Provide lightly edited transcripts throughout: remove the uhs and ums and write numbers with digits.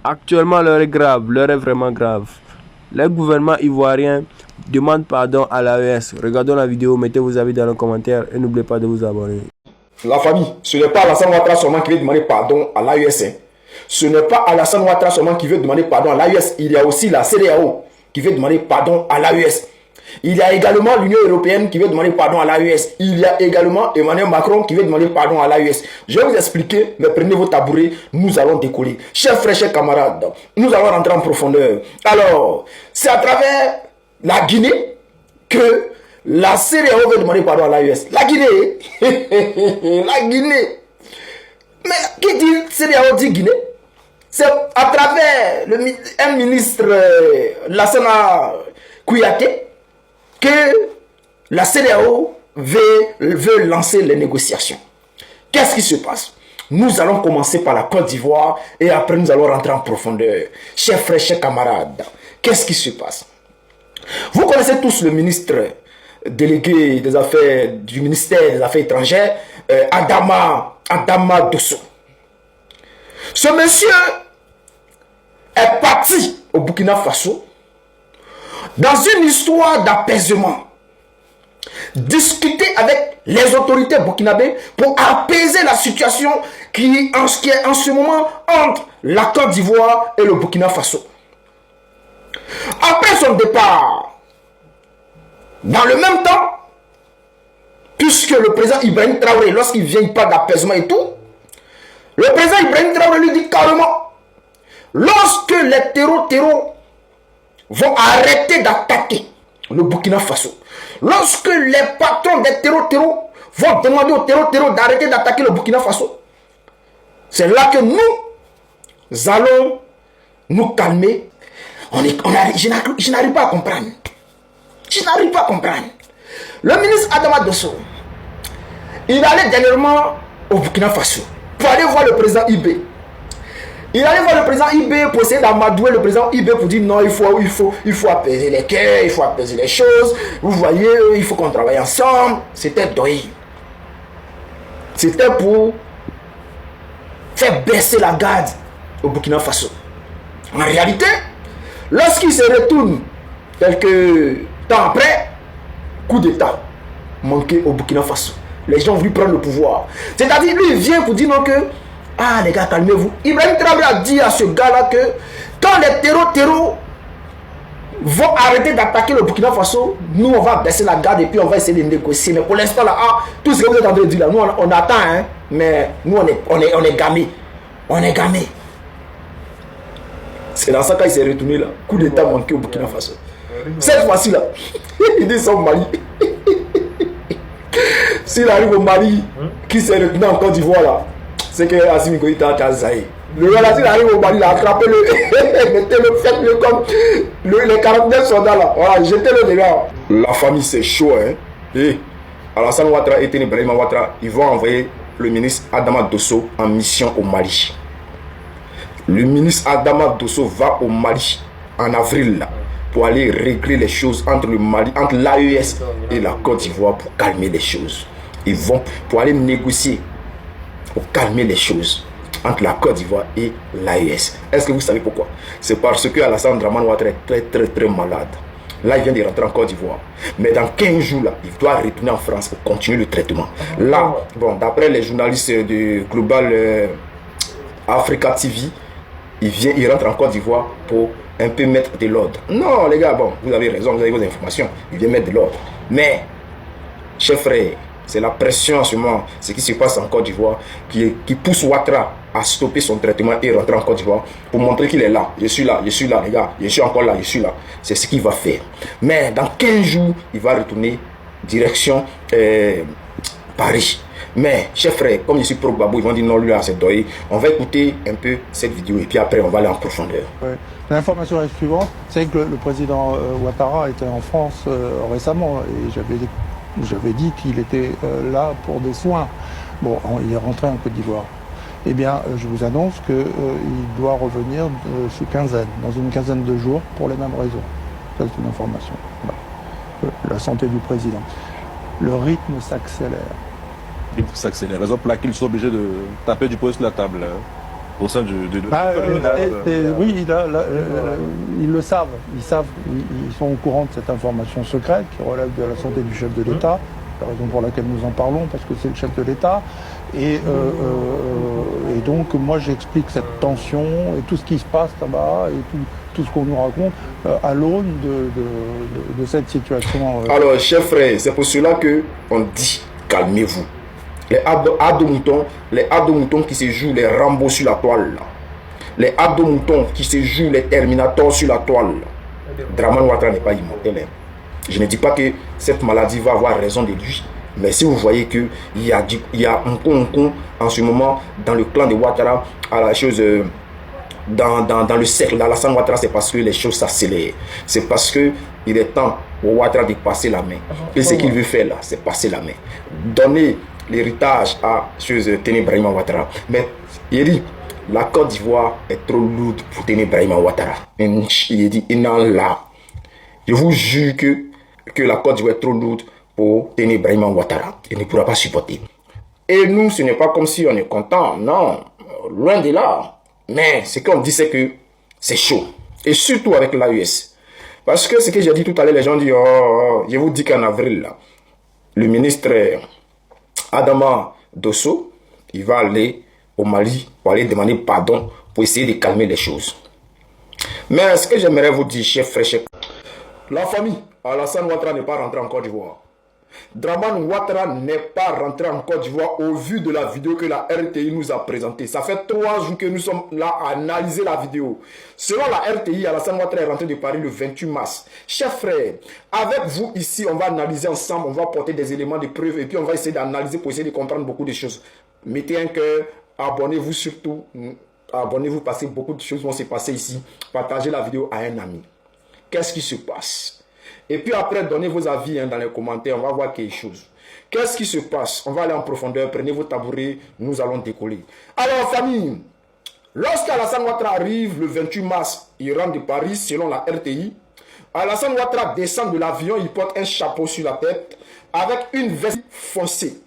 Actuellement, l'heure est grave, l'heure est vraiment grave. Le gouvernement ivoirien demande pardon à l'AES. Regardons la vidéo, mettez vos avis dans les commentaires et n'oubliez pas de vous abonner. La famille, ce n'est pas Alassane Ouattara seulement qui veut demander pardon à l'AES. Ce n'est pas Alassane Ouattara seulement qui veut demander pardon à l'AES. Il y a aussi la CEDEAO qui veut demander pardon à l'AES. Il y a également l'Union européenne qui veut demander pardon à l'AES. Il y a également Emmanuel Macron qui veut demander pardon à l'AES. Je vais vous expliquer, mais prenez vos tabourets, nous allons décoller. Chers frères, chers camarades, nous allons rentrer en profondeur. Alors, c'est à travers la Guinée que la CEDEAO veut demander pardon à l'AES. La Guinée, la Guinée. Mais qui dit CEDEAO dit Guinée? C'est à travers un ministre, Lassana Kouyaté, que la CEDEAO veut lancer les négociations. Qu'est-ce qui se passe? Nous allons commencer par la Côte d'Ivoire et après nous allons rentrer en profondeur. Chers frères, chers camarades, qu'est-ce qui se passe? Vous connaissez tous le ministre délégué des affaires du ministère des Affaires étrangères, Adama Dosso. Ce monsieur est parti au Burkina Faso dans une histoire d'apaisement, discuter avec les autorités burkinabées pour apaiser la situation qui est en ce moment entre la Côte d'Ivoire et le Burkina Faso. Après son départ, dans le même temps, puisque le président Ibrahim Traoré, lorsqu'il vient, il parle d'apaisement et tout, le président Ibrahim Traoré lui dit carrément, lorsque les terreaux vont arrêter d'attaquer le Burkina Faso, lorsque les patrons des terreaux vont demander aux terreaux d'arrêter d'attaquer le Burkina Faso, c'est là que nous allons nous calmer. Je n'arrive pas à comprendre. Je n'arrive pas à comprendre. Le ministre Adama Dosso, il allait dernièrement au Burkina Faso pour aller voir le président Ibé. Il allait voir le président Ibé pour essayer d'amadouer le président Ibé pour dire non, il faut apaiser les cœurs, il faut apaiser les choses. Vous voyez, il faut qu'on travaille ensemble. C'était doy. C'était pour faire baisser la garde au Burkina Faso. En réalité, lorsqu'il se retourne quelques temps après, coup d'État manqué au Burkina Faso. Les gens voulaient prendre le pouvoir. C'est-à-dire, lui, il vient pour dire non que ah les gars, calmez-vous. Ibrahim Traoré a dit à ce gars-là que quand les terreaux vont arrêter d'attaquer le Burkina Faso, nous on va baisser la garde et puis on va essayer de négocier. Mais pour l'instant là, tout ce que vous êtes en train de dire là, nous on attend, hein, mais nous on est gamés. On est gamés. C'est dans ça qu'il s'est retourné là. Coup d'État manqué au Burkina Faso. Cette fois-ci là, il dit son Mali. S'il arrive au Mali, qui s'est retourné en Côte d'Ivoire là, c'est que Assimi Goïta a zaï. Le gars là, s'il arrive au Mali, il a attrapé le, mettez-le, faites-le comme les 49 soldats là. Voilà, jetez-le dehors. La famille c'est chaud, hein. Et Alassane Ouattara et Teni Brahima Ouattara, ils vont envoyer le ministre Adama Dosso en mission au Mali. Le ministre Adama Dosso va au Mali en avril là, pour aller régler les choses entre le Mali, entre l'AES et la Côte d'Ivoire pour calmer les choses. Ils vont pour aller négocier pour calmer les choses entre la Côte d'Ivoire et l'AES. Est-ce que vous savez pourquoi? C'est parce que Alassane Dramane Ouattara est très malade. Là, il vient de rentrer en Côte d'Ivoire. Mais dans 15 jours, là, il doit retourner en France pour continuer le traitement. Là, bon, d'après les journalistes de Global Africa TV, il rentre en Côte d'Ivoire pour un peu mettre de l'ordre. Non, les gars, bon, vous avez raison, vous avez vos informations. Il vient mettre de l'ordre. Mais, chers frères, c'est la pression en ce moment, ce qui se passe en Côte d'Ivoire, qui pousse Ouattara à stopper son traitement et rentrer en Côte d'Ivoire pour montrer qu'il est là. Je suis là, les gars. Je suis encore là, je suis là. C'est ce qu'il va faire. Mais dans 15 jours, il va retourner direction Paris. Mais, chers frères, comme je suis pro Babou, ils vont dire non, lui là, c'est doy. On va écouter un peu cette vidéo et puis après, on va aller en profondeur. Ouais. L'information est suivante, c'est que le président Ouattara était en France récemment et j'avais dit qu'il était là pour des soins. Bon, il est rentré en Côte d'Ivoire. Eh bien, je vous annonce qu'il doit revenir sous quinzaine, dans une quinzaine de jours, pour les mêmes raisons. Ça, c'est une information. Voilà. La santé du président. Le rythme s'accélère. Le rythme s'accélère. Raison pour laquelle ils sont obligés de taper du poing sur la table. au sein de oui, ils le savent. Ils sont au courant de cette information secrète qui relève de la santé du chef de l'État. C'est la raison pour laquelle nous en parlons, parce que c'est le chef de l'État. Et donc, moi, j'explique cette tension et tout ce qui se passe là-bas et tout ce qu'on nous raconte à l'aune de cette situation. Alors, chers frères, c'est pour cela qu'on dit calmez-vous. Les abdos-moutons qui se jouent les Rambo sur la toile. Là. Les abdos-moutons qui se jouent les Terminators sur la toile. Là. Draman Ouattara n'est pas immortel. Hein. Je ne dis pas que cette maladie va avoir raison de lui. Mais si vous voyez qu'il y a un con en ce moment dans le clan de Ouattara, à la chose, dans le cercle d'Alassane Ouattara, c'est parce que les choses s'accélèrent. C'est parce qu'il est temps au Ouattara de passer la main. Et ce qu'il veut faire là, c'est passer la main. Donner l'héritage à Téné Brahima Ouattara. Mais il dit, la Côte d'Ivoire est trop lourde pour Téné Brahima Ouattara. Il dit, il n'en là. Je vous jure que la Côte d'Ivoire est trop lourde pour Téné Brahima Ouattara. Il ne pourra pas supporter. Et nous, ce n'est pas comme si on est content. Non, loin de là. Mais ce qu'on dit, c'est que c'est chaud. Et surtout avec l'AES. Parce que ce que j'ai dit tout à l'heure, les gens disent, oh, je vous dis qu'en avril, là, le ministre Adama Dosso, il va aller au Mali pour aller demander pardon pour essayer de calmer les choses. Mais ce que j'aimerais vous dire, chers frères, la famille Alassane Ouattara n'est pas rentrée en Côte d'Ivoire. Draman Ouattara n'est pas rentré en Côte d'Ivoire au vu de la vidéo que la RTI nous a présentée. Ça fait 3 jours que nous sommes là à analyser la vidéo. Selon la RTI, Alassane Ouattara est rentré de Paris le 28 mars. Chers frères, avec vous ici, on va analyser ensemble, on va porter des éléments de preuve et puis on va essayer d'analyser pour essayer de comprendre beaucoup de choses. Mettez un cœur, abonnez-vous surtout. Abonnez-vous parce que beaucoup de choses vont se passer ici. Partagez la vidéo à un ami. Qu'est-ce qui se passe? Et puis après, donnez vos avis dans les commentaires, on va voir quelque chose. Qu'est-ce qui se passe? On va aller en profondeur, prenez vos tabourets, nous allons décoller. Alors famille, lorsqu'Alassane Ouattara arrive le 28 mars, il rentre de Paris selon la RTI. Alassane Ouattara descend de l'avion, il porte un chapeau sur la tête avec une veste foncée.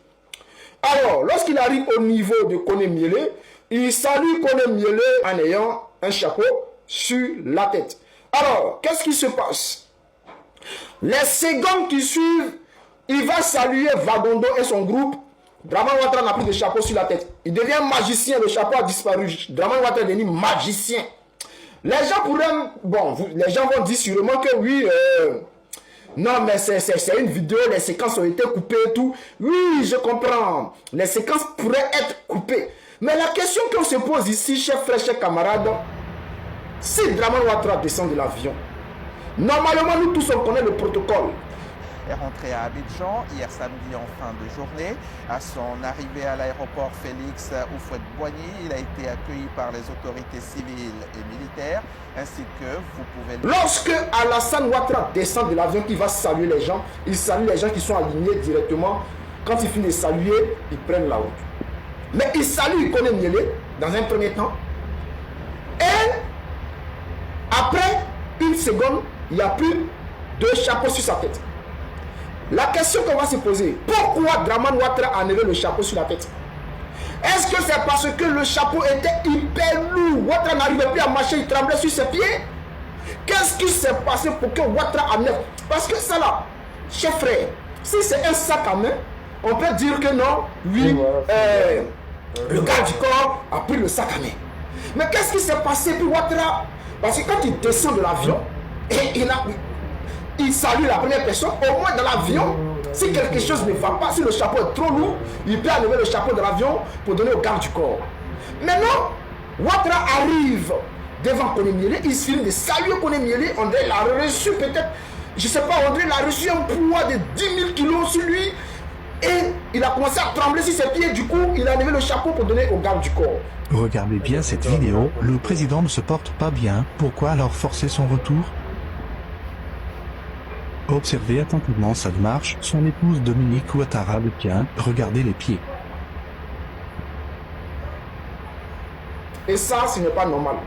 Alors, lorsqu'il arrive au niveau de Koné Miélé, il salue Koné Miélé en ayant un chapeau sur la tête. Alors, qu'est-ce qui se passe? Les secondes qui suivent, il va saluer Vagondo et son groupe. Draman Ouattara n'a plus de chapeau sur la tête. Il devient magicien, le chapeau a disparu. Draman Ouattara est devenu magicien. Les gens pourraient... Bon, les gens vont dire sûrement que oui... non, mais c'est une vidéo, les séquences ont été coupées et tout. Oui, je comprends. Les séquences pourraient être coupées. Mais la question qu'on se pose ici, chers frères, chers camarades, si Draman Ouattara descend de l'avion, normalement, nous tous, on connaît le protocole. Est rentré à Abidjan hier samedi en fin de journée. À son arrivée à l'aéroport Félix Houphouët-Boigny, il a été accueilli par les autorités civiles et militaires, ainsi que vous pouvez... Lorsque Alassane Ouattara descend de l'avion qui va saluer les gens, il salue les gens qui sont alignés directement. Quand il finit de saluer, ils prennent la route. Mais il salue Koné Miélé dans un premier temps. Et après une seconde, il n'y a plus de chapeau sur sa tête. La question qu'on va se poser, pourquoi Draman Ouattara a enlevé le chapeau sur la tête? Est-ce que c'est parce que le chapeau était hyper lourd? Ouattara n'arrivait plus à marcher, il tremblait sur ses pieds? Qu'est-ce qui s'est passé pour que Ouattara enlève? Parce que ça là, chers frères, si c'est un sac à main, on peut dire que non, oui, le garde du corps a pris le sac à main. Mais qu'est-ce qui s'est passé pour Ouattara? Parce que quand il descend de l'avion, et il salue la première personne, au moins dans l'avion, si quelque chose ne va pas, si le chapeau est trop lourd, il peut enlever le chapeau de l'avion pour donner au garde du corps. Maintenant, Ouattara arrive devant Koné Miélé, il finit de saluer Koné Miélé, André l'a reçu peut-être, je ne sais pas, André l'a reçu un poids de 10 000 kilos sur lui, et il a commencé à trembler sur ses pieds, du coup, il a enlevé le chapeau pour donner au garde du corps. Regardez bien cette vidéo, le président ne se porte pas bien, pourquoi alors forcer son retour? Observez attentivement sa démarche, son épouse Dominique Ouattara le tient, regardez les pieds. Et ça, ce n'est pas normal.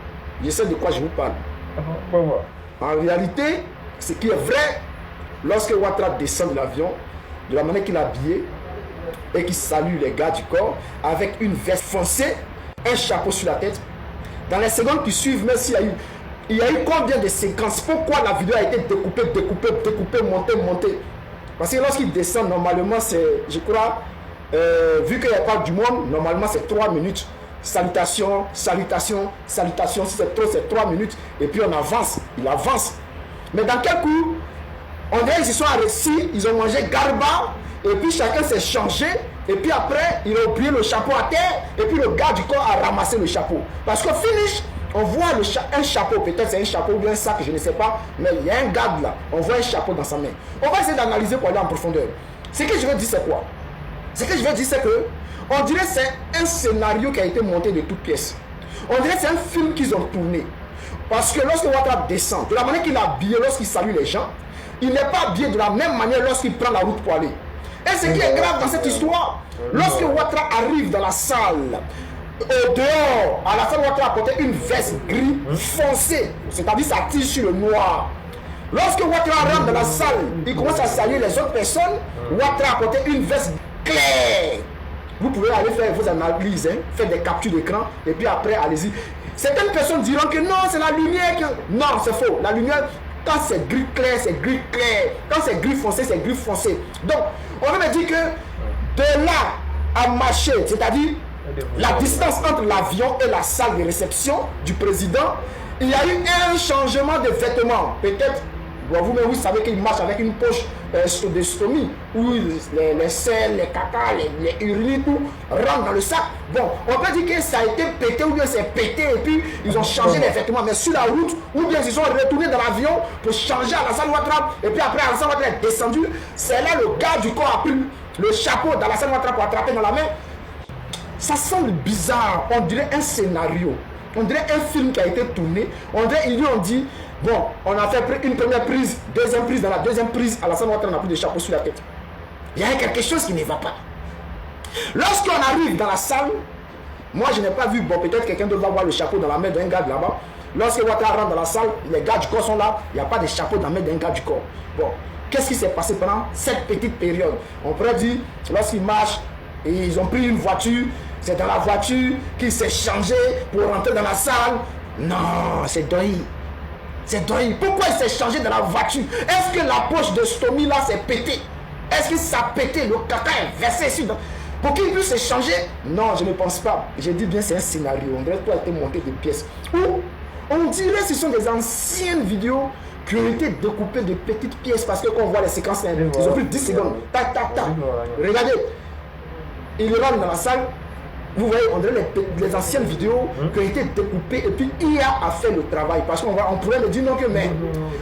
Je sais de quoi je vous parle. En réalité, ce qui est vrai, lorsque Ouattara descend de l'avion, de la manière qu'il est habillé, et qu'il salue les gars du corps, avec une veste foncée, un chapeau sur la tête, Dans les secondes qui suivent, même s'il y a eu, il y a eu combien de séquences? Pourquoi la vidéo a été découpée, montée? Parce que lorsqu'il descend, normalement, c'est, je crois, vu qu'il n'y a pas du monde, normalement, c'est 3 minutes. Salutations, salutations, salutations. Si c'est trop, c'est 3 minutes. Et puis on avance, il avance. Mais dans quel coup, on dirait qu'ils se sont arrêtés, ils ont mangé garba, et puis chacun s'est changé, et puis après, il a oublié le chapeau à terre, et puis le gars du corps a ramassé le chapeau. Parce qu'au finish, on voit un chapeau, peut-être c'est un chapeau ou bien un sac, je ne sais pas, mais il y a un garde là, on voit un chapeau dans sa main. On va essayer d'analyser pour aller en profondeur. Ce que je veux dire, c'est quoi? Ce que je veux dire, c'est que, on dirait que c'est un scénario qui a été monté de toutes pièces. On dirait que c'est un film qu'ils ont tourné. Parce que lorsque Ouattara descend, de la manière qu'il est habillé lorsqu'il salue les gens, il n'est pas habillé de la même manière lorsqu'il prend la route pour aller. Et ce qui est grave dans cette histoire, lorsque Ouattara arrive dans la salle, au dehors, à la fin, Ouattara portait une veste gris foncé, c'est-à-dire ça tire sur le noir. Lorsque Ouattara rentre dans la salle, il commence à saluer les autres personnes, Ouattara portait une veste claire. Vous pouvez aller faire vos analyses, hein, faire des captures d'écran, et puis après, allez-y. Certaines personnes diront que non, c'est la lumière qui... Non, c'est faux. La lumière, quand c'est gris clair, c'est gris clair. Quand c'est gris foncé, c'est gris foncé. Donc, on veut me dire que de là à marcher, c'est-à-dire la distance entre l'avion et la salle de réception du président, il y a eu un changement de vêtements. Peut-être, vous-même, vous savez qu'il marche avec une poche de stomie, où les selles, les caca, les urines, tout rentrent dans le sac. Bon, on peut dire que ça a été pété ou bien c'est pété et puis ils ont changé les vêtements. Mais sur la route, ou bien ils sont retournés dans l'avion pour changer à la salle Ouattara. Et puis après, Alassane Ouattara est descendu. C'est là le gars du corps a pris le chapeau dans la salle Ouattara pour attraper dans la main. Ça semble bizarre. On dirait un scénario. On dirait un film qui a été tourné. On dirait, ils lui ont dit, bon, on a fait une première prise, deuxième prise, dans la deuxième prise, Alassane Ouattara n'a plus de chapeau sur la tête. Il y a quelque chose qui ne va pas. Lorsqu'on arrive dans la salle, moi je n'ai pas vu, bon peut-être quelqu'un d'autre va voir le chapeau dans la main d'un gars de là-bas. Lorsque Ouattara rentre dans la salle, les gars du corps sont là, il n'y a pas de chapeau dans la main d'un gars du corps. Bon, qu'est-ce qui s'est passé pendant cette petite période? On pourrait dire, lorsqu'ils marchent, et ils ont pris une voiture, c'est dans la voiture qu'il s'est changé pour rentrer dans la salle. Non, c'est Doyi. C'est Doyi. Pourquoi il s'est changé dans la voiture? Est-ce que la poche de stomie là s'est pétée? Est-ce que ça a pété? Le caca est versé ici pour qu'il puisse s'échanger? Non, je ne pense pas. Je dis bien c'est un scénario. On dirait que tout a été monté de pièces. Ou on dirait que ce sont des anciennes vidéos qui ont été découpées de petites pièces parce que quand on voit les séquences, ils ont pris 10 secondes. Tac, tac, tac. Regardez. Il rentre dans la salle. Vous voyez, on dirait les anciennes vidéos qui ont été découpées et puis IA a fait le travail. Parce qu'on pourrait me dire non que mais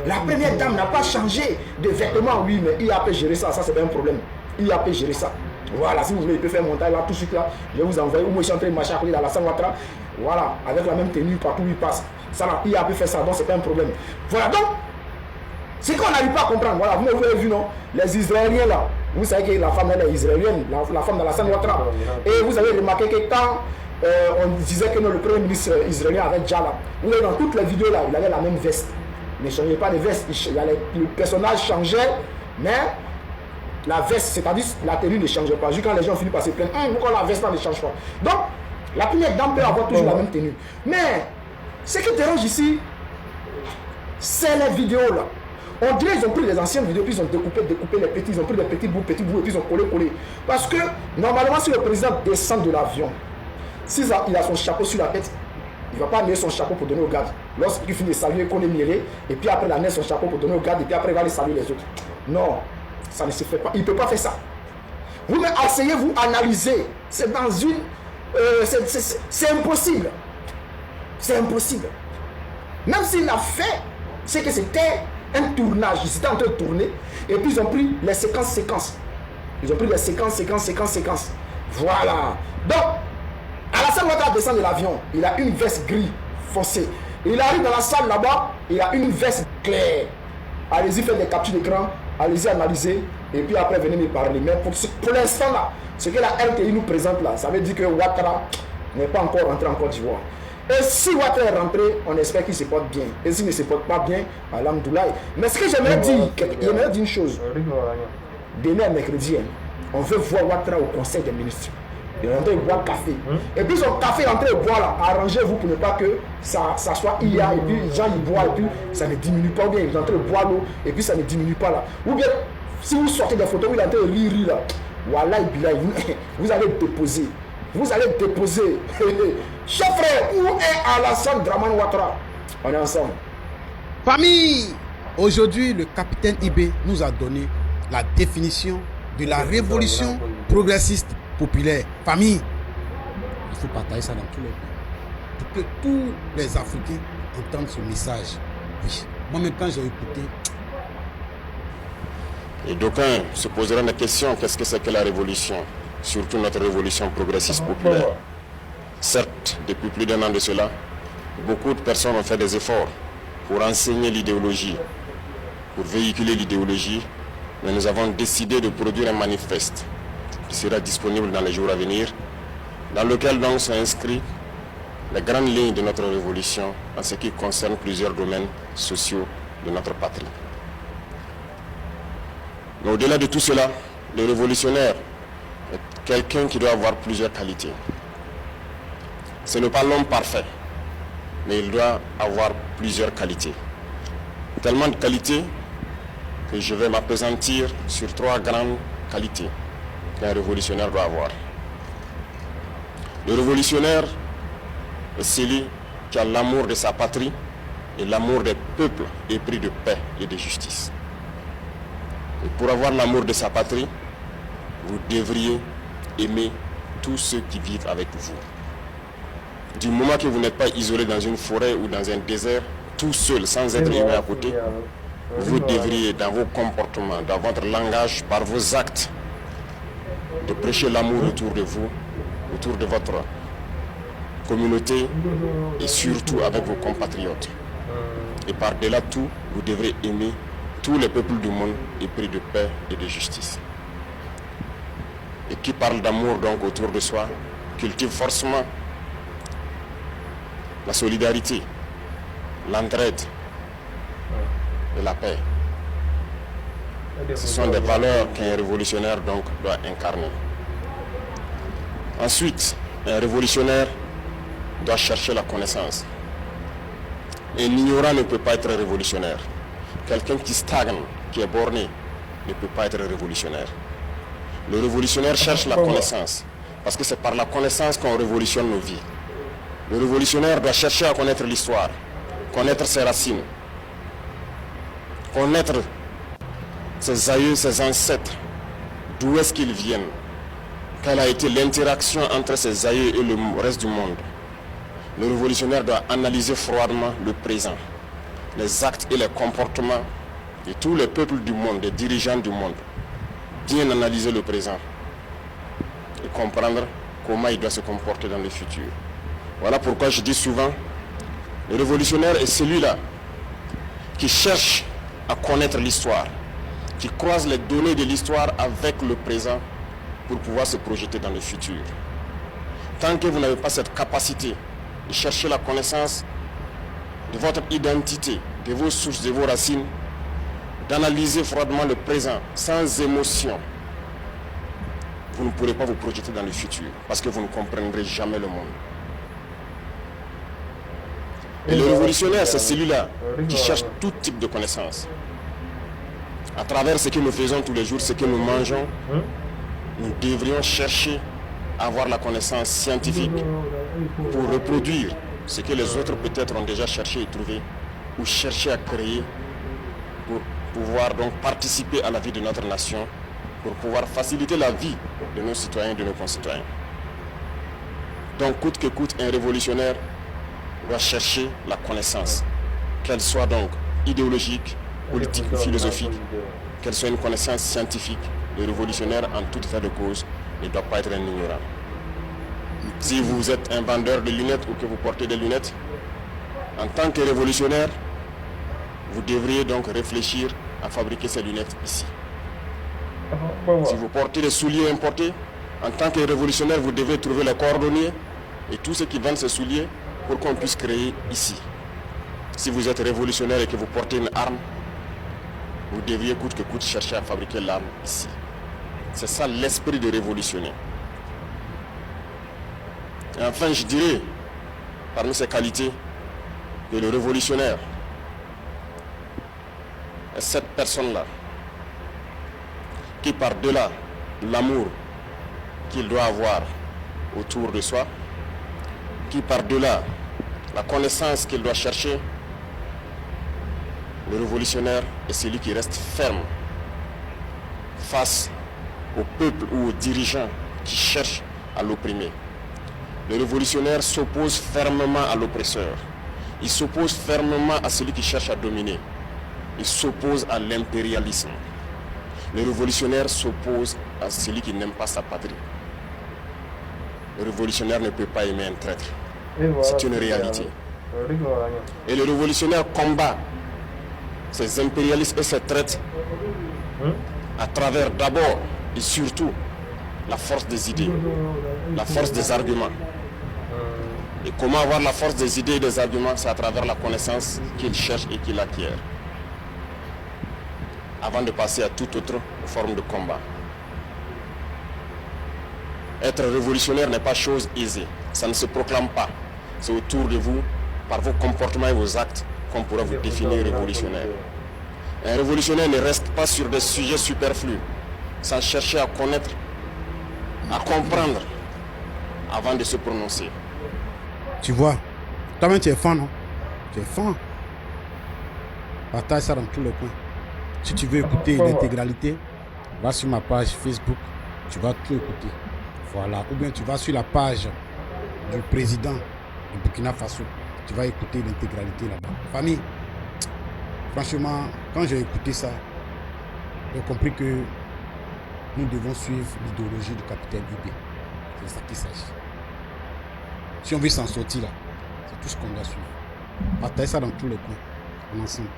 la première dame n'a pas changé de vêtements. Oui, mais IA peut gérer ça, ça c'est pas un problème. IA peut gérer ça. Voilà, si vous voulez, il peut faire montage là, tout de suite là, je vais vous envoyer. Ou moi je suis en train de marcher à côté dans la salle Ouattara. Voilà, avec la même tenue partout où il passe. Ça là, IA peut faire ça, donc c'est pas un problème. Voilà, donc, c'est qu'on n'arrive pas à comprendre. Voilà, vous avez vu, non? Les Israéliens là. Vous savez que la femme elle est israélienne, la femme de la salle Ouattara. Et vous avez remarqué que quand on disait que non, le premier ministre israélien avait déjà là, vous voyez dans toutes les vidéos là, il avait la même veste. Il ne changeait pas de veste, le personnage changeait, mais la veste, c'est-à-dire la tenue ne changeait pas. Juste quand les gens finissent par se plaindre, pourquoi la veste là ne change pas? Donc, la première dame peut avoir toujours la même tenue. Mais, ce qui dérange ici, c'est les vidéos là. On dirait qu'ils ont pris les anciennes vidéos, puis ils ont découpé les petits, ils ont pris les petits bouts, et puis ils ont collé. Parce que, normalement, si le président descend de l'avion, s'il a son chapeau sur la tête, il ne va pas amener son chapeau pour donner au garde. Lorsqu'il finit de saluer, qu'on est miré, et puis après il amène son chapeau pour donner au garde, et puis après il va aller saluer les autres. Non, ça ne se fait pas. Il ne peut pas faire ça. Vous-même, asseyez-vous, analysez. C'est dans une... c'est impossible. C'est impossible. Même s'il l'a fait, c'est que c'était un tournage. Ils étaient en train de tourner, et puis ils ont pris les séquences. Ils ont pris les séquences. Voilà. Donc, Alassane Ouattara descend de l'avion. Il a une veste gris foncé. Il arrive dans la salle là-bas, il a une veste claire. Allez-y faire des captures d'écran, allez-y analyser, et puis après venez me parler. Mais pour l'instant là, ce que la RTI nous présente là, ça veut dire que Ouattara n'est pas encore rentré en Côte d'Ivoire. Et si Ouattara est rentré, on espère qu'il se porte bien. Et s'il ne se porte pas bien, alhamdoulilah. Mais ce que j'aimerais dire, une chose. Demain mercredi, on veut voir Ouattara au Conseil des ministres. Il est en train de boire café. Et puis son café est en train de boire là. Arrangez-vous pour ne pas que ça soit IA. Et puis les gens ils boivent et puis ça ne diminue pas bien. Il est en train de boire l'eau et puis ça ne diminue pas là. Ou bien si vous sortez des photos où il est en train de lire là. Voilà, vous allez déposer. Vous allez déposer. Cher frère, où est Alassane Dramane Ouattara? On est ensemble. Famille, aujourd'hui le capitaine Ibé nous a donné la définition de la révolution progressiste populaire. Famille, il faut partager ça dans tous les pays pour que tous les Africains entendent ce message. Oui, moi-même quand j'ai écouté. Et d'aucuns se poseront la question, qu'est-ce que c'est que la révolution? Surtout notre révolution progressiste populaire. Certes, depuis plus d'1 an de cela, beaucoup de personnes ont fait des efforts pour enseigner l'idéologie, pour véhiculer l'idéologie, mais nous avons décidé de produire un manifeste qui sera disponible dans les jours à venir, dans lequel donc sont inscrits les grandes lignes de notre révolution en ce qui concerne plusieurs domaines sociaux de notre patrie. Mais au-delà de tout cela, le révolutionnaire est quelqu'un qui doit avoir plusieurs qualités. Ce n'est pas l'homme parfait, mais il doit avoir plusieurs qualités. Tellement de qualités que je vais m'appesantir sur 3 grandes qualités qu'un révolutionnaire doit avoir. Le révolutionnaire est celui qui a l'amour de sa patrie et l'amour des peuples épris de paix et de justice. Et pour avoir l'amour de sa patrie, vous devriez aimer tous ceux qui vivent avec vous. Du moment que vous n'êtes pas isolé dans une forêt ou dans un désert, tout seul, sans être aimé à côté, vous devriez, dans vos comportements, dans votre langage, par vos actes, de prêcher l'amour autour de vous, autour de votre communauté et surtout avec vos compatriotes. Et par-delà tout, vous devrez aimer tous les peuples du monde épris de paix et de justice. Et qui parle d'amour donc autour de soi, cultive forcément la solidarité, l'entraide et la paix. Ce sont des valeurs qu'un révolutionnaire donc doit incarner. Ensuite, un révolutionnaire doit chercher la connaissance. Un ignorant ne peut pas être révolutionnaire. Quelqu'un qui stagne, qui est borné, ne peut pas être révolutionnaire. Le révolutionnaire cherche la connaissance, parce que c'est par la connaissance qu'on révolutionne nos vies. Le révolutionnaire doit chercher à connaître l'histoire, connaître ses racines, connaître ses aïeux, ses ancêtres, d'où est-ce qu'ils viennent, quelle a été l'interaction entre ses aïeux et le reste du monde. Le révolutionnaire doit analyser froidement le présent, les actes et les comportements de tous les peuples du monde, des dirigeants du monde. Bien analyser le présent et comprendre comment il doit se comporter dans le futur. Voilà pourquoi je dis souvent, le révolutionnaire est celui-là qui cherche à connaître l'histoire, qui croise les données de l'histoire avec le présent pour pouvoir se projeter dans le futur. Tant que vous n'avez pas cette capacité de chercher la connaissance de votre identité, de vos sources, de vos racines, d'analyser froidement le présent sans émotion, vous ne pourrez pas vous projeter dans le futur parce que vous ne comprendrez jamais le monde. Et le révolutionnaire, c'est celui-là qui cherche tout type de connaissances. À travers ce que nous faisons tous les jours, ce que nous mangeons, nous devrions chercher à avoir la connaissance scientifique pour reproduire ce que les autres peut-être ont déjà cherché et trouvé, ou chercher à créer pour pouvoir donc participer à la vie de notre nation, pour pouvoir faciliter la vie de nos citoyens et de nos concitoyens. Donc coûte que coûte, un révolutionnaire doit chercher la connaissance, qu'elle soit donc idéologique, politique ou philosophique, qu'elle soit une connaissance scientifique. Le révolutionnaire, en tout état de cause, ne doit pas être un ignorant. Si vous êtes un vendeur de lunettes ou que vous portez des lunettes, en tant que révolutionnaire, vous devriez donc réfléchir à fabriquer ces lunettes ici. Si vous portez des souliers importés, en tant que révolutionnaire, vous devez trouver les cordonniers et tous ceux qui vendent ces souliers pour qu'on puisse créer ici. Si vous êtes révolutionnaire et que vous portez une arme, vous devriez coûte que coûte chercher à fabriquer l'arme ici. C'est ça l'esprit de révolutionnaire. Et enfin, je dirais, parmi ses qualités, que le révolutionnaire est cette personne-là qui, par-delà l'amour qu'il doit avoir autour de soi, qui, par-delà la connaissance qu'il doit chercher, le révolutionnaire est celui qui reste ferme face au peuple ou aux dirigeants qui cherchent à l'opprimer. Le révolutionnaire s'oppose fermement à l'oppresseur. Il s'oppose fermement à celui qui cherche à dominer. Il s'oppose à l'impérialisme. Le révolutionnaire s'oppose à celui qui n'aime pas sa patrie. Le révolutionnaire ne peut pas aimer un traître. C'est une réalité. Et le révolutionnaire combat ces impérialistes et ces traîtres à travers d'abord et surtout la force des idées, la force des arguments. Et comment avoir la force des idées et des arguments? C'est à travers la connaissance qu'il cherche et qu'il acquiert, avant de passer à toute autre forme de combat. Être révolutionnaire n'est pas chose aisée, ça ne se proclame pas. C'est autour de vous, par vos comportements et vos actes, qu'on pourra vous définir révolutionnaire. Un révolutionnaire ne reste pas sur des sujets superflus, sans chercher à connaître, à comprendre, avant de se prononcer. Tu vois, toi-même tu es fan, non? Tu es fan. Partage ça dans tous les coins. Si tu veux écouter l'intégralité, va sur ma page Facebook, tu vas tout écouter. Voilà. Ou bien tu vas sur la page du président du Burkina Faso, tu vas écouter l'intégralité là-bas. Famille, franchement, quand j'ai écouté ça, j'ai compris que nous devons suivre l'idéologie du capitaine Ibé. C'est ça qu'il s'agit. Si on veut s'en sortir là, c'est tout ce qu'on doit suivre. Partagez ça dans tous les coins, en ensemble.